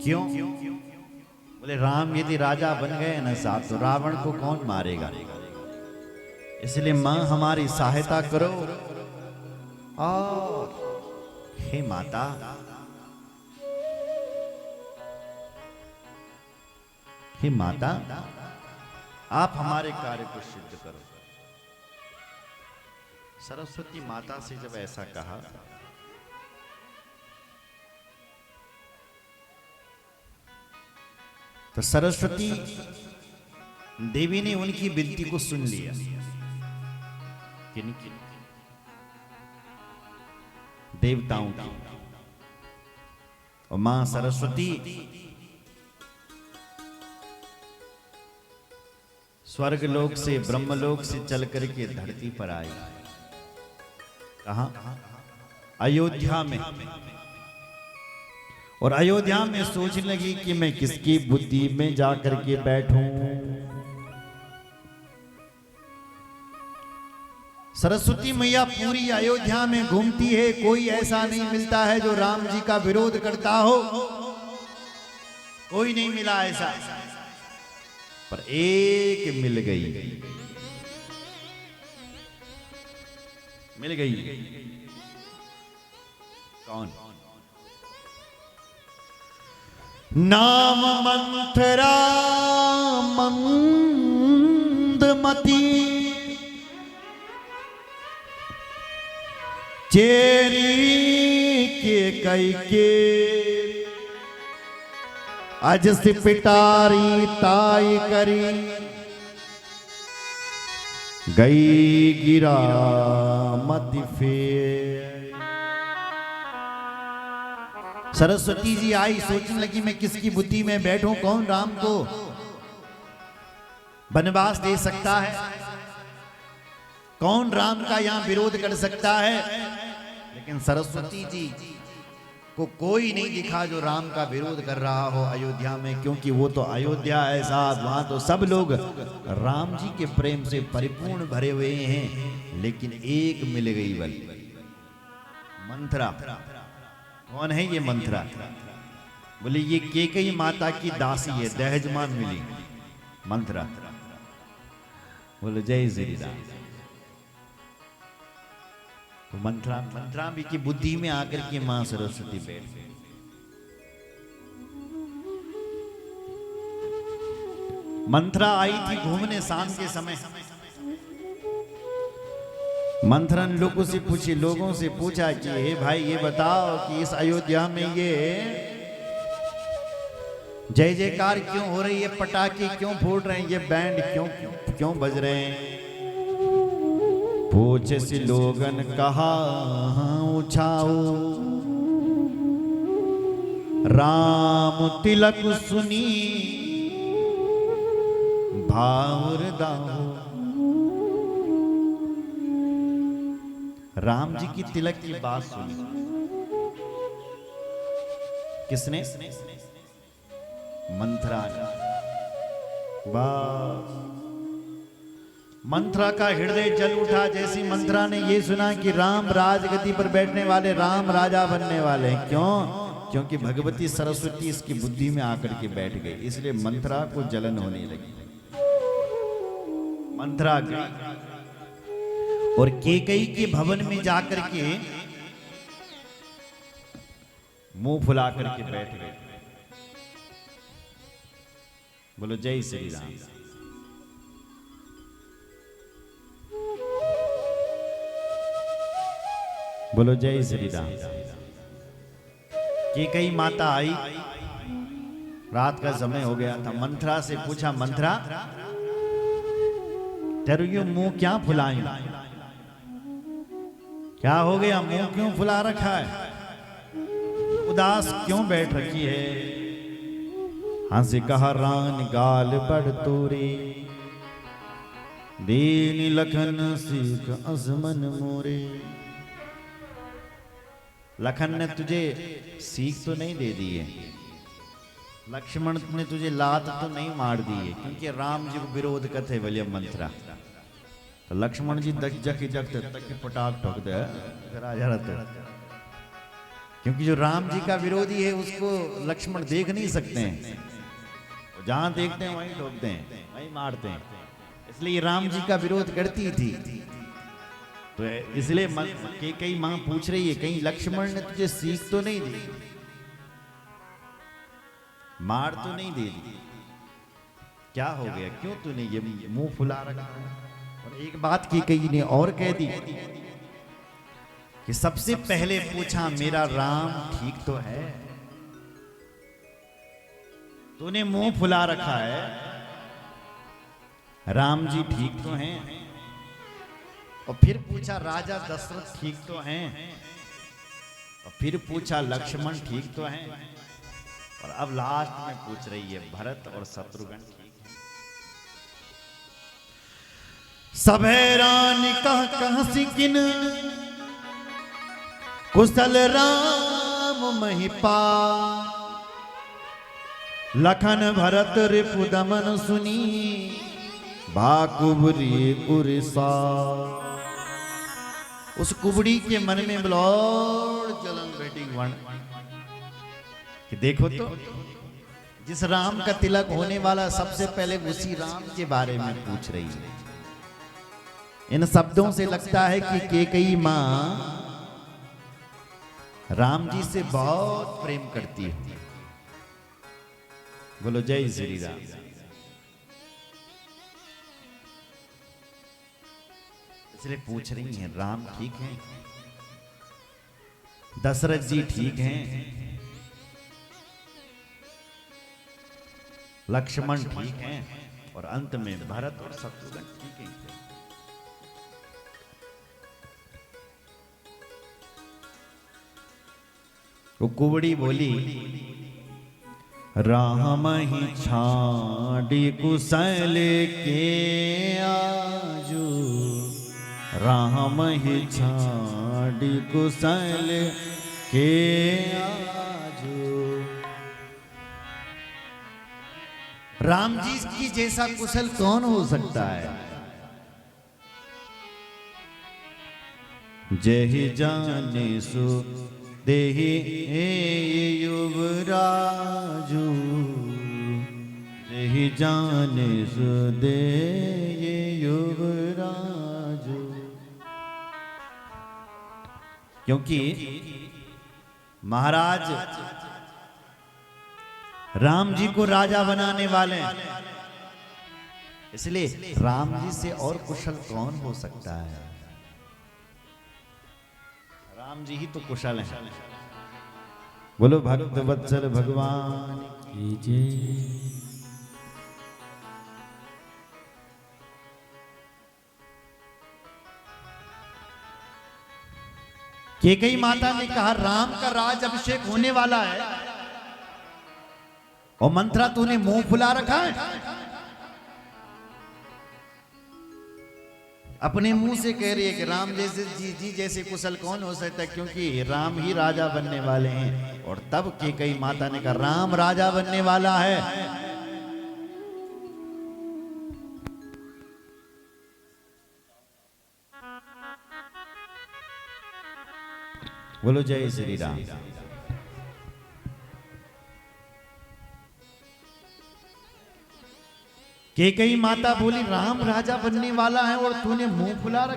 क्यों? बोले राम यदि राजा बन गए ना साहब तो रावण को कौन मारेगा, इसलिए मां हमारी सहायता करो। और हे माता, हे माता, आप हमारे कार्य को सिद्ध करो। सरस्वती माता से जब ऐसा कहा तो सरस्वती देवी ने उनकी विनती को सुन लिया। किनकी? देवताओं की। और मां सरस्वती स्वर्गलोक से, ब्रह्मलोक से चल करके धरती पर आई। कहां? अयोध्या में। और अयोध्या में सोचने लगी कि मैं किसकी बुद्धि में जाकर के बैठूं। सरस्वती मैया पूरी अयोध्या में घूमती है, कोई ऐसा नहीं मिलता है जो राम जी का विरोध करता हो, कोई नहीं मिला ऐसा। पर एक मिल गई, मिल गई। कौन? नाम मंथरा मंदमती, चेरी के कई के, अजस पिटारी ताई करी, गई गिरा मति फेर। सरस्वती जी आई, सोचने लगी मैं किसकी बुद्धि में बैठूं, कौन राम को वनवास दे सकता है, कौन राम का यहां विरोध कर सकता है। लेकिन सरस्वती जी को कोई नहीं दिखा जो राम का विरोध कर रहा हो अयोध्या में, क्योंकि वो तो अयोध्या है साहब, वहां तो सब लोग राम जी के प्रेम से परिपूर्ण भरे हुए हैं। लेकिन एक मिल गई बल, मंथरा। कौन है ये मंथरा? बोले ये केकई माता की दासी है, दहेजमान मिली मंथरा। बोले जय श्री राम। तो मंथरा भी की बुद्धि में आकर के मां सरस्वती बैठ गई। मंथरा आई थी घूमने शाम के समय। मंथरन लोगों से पूछी, लोगों से पूछा कि हे भाई ये बताओ कि इस अयोध्या में ये जय जयकार क्यों हो रही है, पटाखे क्यों फूट रहे हैं, ये बैंड क्यों बज रहे हैं। पूछ सी लोगन कहा उछाओ, राम तिलक सुनी भावर दाओ। राम जी की तिलक की बात सुनी। किसने? मंथरा ने। बस मंथरा का हृदय जल उठा जैसी मंथरा ने ये सुना कि राम राजगद्दी पर बैठने वाले, राम राजा बनने वाले हैं। क्यों? क्योंकि भगवती सरस्वती इसकी बुद्धि में आकर के बैठ गई, इसलिए मंथरा को जलन होने लगी। मंथरा गई और केकई के भवन में जाकर के मुंह फुला करके बैठ गए। बोलो जय श्री राम। बोलो जय श्री राम। केकई माता आई, रात का समय हो गया था। मंथरा से पूछा, मंथरा तेरे यूं मुंह क्या फुलाई, क्या हो गया, मुंह क्यों फुला रखा है, उदास क्यों बैठ रखी है। हंसी कहा रान गाल बड़ तोरे, दीन लखन सीख अजमन मोरे। लखन ने तुझे सीख तो नहीं दे दी है, लक्ष्मण ने तुझे लात तो नहीं मार दी है, क्योंकि राम जी को विरोध करते बोले मंथरा। तो लक्ष्मण जी जख तक पटाख ठोक दे राजा रहते, क्योंकि जो राम जी का विरोधी है उसको लक्ष्मण देख नहीं सकते हैं, जहां देखते हैं वहीं ठोकते हैं, वहीं मारते हैं। इसलिए राम जी का विरोध करती थी। तो इसलिए कई मां पूछ रही है, कहीं लक्ष्मण ने तुझे सीख तो नहीं दी, मार तो नहीं दे दी, क्या हो गया, क्यों तूने ये मुंह फुला रखा है? और एक बात की कई ने और कह दी कि सबसे पहले पूछा मेरा राम ठीक तो है, तूने मुंह फुला रखा है, राम जी ठीक तो हैं? और फिर पूछा राजा दशरथ ठीक तो हैं? और फिर पूछा लक्ष्मण ठीक तो हैं? और अब लास्ट में पूछ रही है भरत और शत्रुघ्न ठीक हैं? सभे रानी कह सिकिन कुशल राम महिपाल, लखन भरत रिपु दमन सुनी भाकुबरी उरिसा। उस कुबड़ी के मन में ब्लॉड जलन बैठी वन कि देखो तो जिस राम का तिलक होने वाला सबसे पहले उसी राम के बारे में पूछ रही है। इन शब्दों से लगता है कि कैकेयी मां राम जी से बहुत प्रेम करती है। बोलो जय श्री राम। इसलिए पूछ रही हैं राम ठीक हैं, दशरथ जी ठीक हैं, लक्ष्मण ठीक हैं, और अंत में भरत और शत्रुघ्न ठीक हैं। वो कुबड़ी बोली राम ही छाड़ी कुशल के आजू, राम ही छाड़ी कुशल के आजू। राम जी की जैसा कुशल कौन हो सकता है? जय जाने सो देहि युवराजू, जय जाने सो देहि युवराजू। क्योंकि महाराज राम जी को राजा बनाने वाले हैं, इसलिए राम जी से और कुशल कौन हो सकता है? राम जी ही तो कुशल हैं। बोलो भक्त वत्सल भगवान की जय। कैकेयी माता ने कहा राम का राज अभिषेक होने वाला है और मंत्रा तूने मुंह फुला रखा है। अपने मुंह से कह रही है कि राम जैसे जी जैसे कुशल कौन हो सकता है, क्योंकि राम ही राजा बनने वाले हैं। और तब कैकेयी माता ने कहा राम राजा बनने वाला है। बोलो जय श्री राम। कैकेयी माता बोली राम राजा बनने वाला है और तूने मुंह फुला रखा।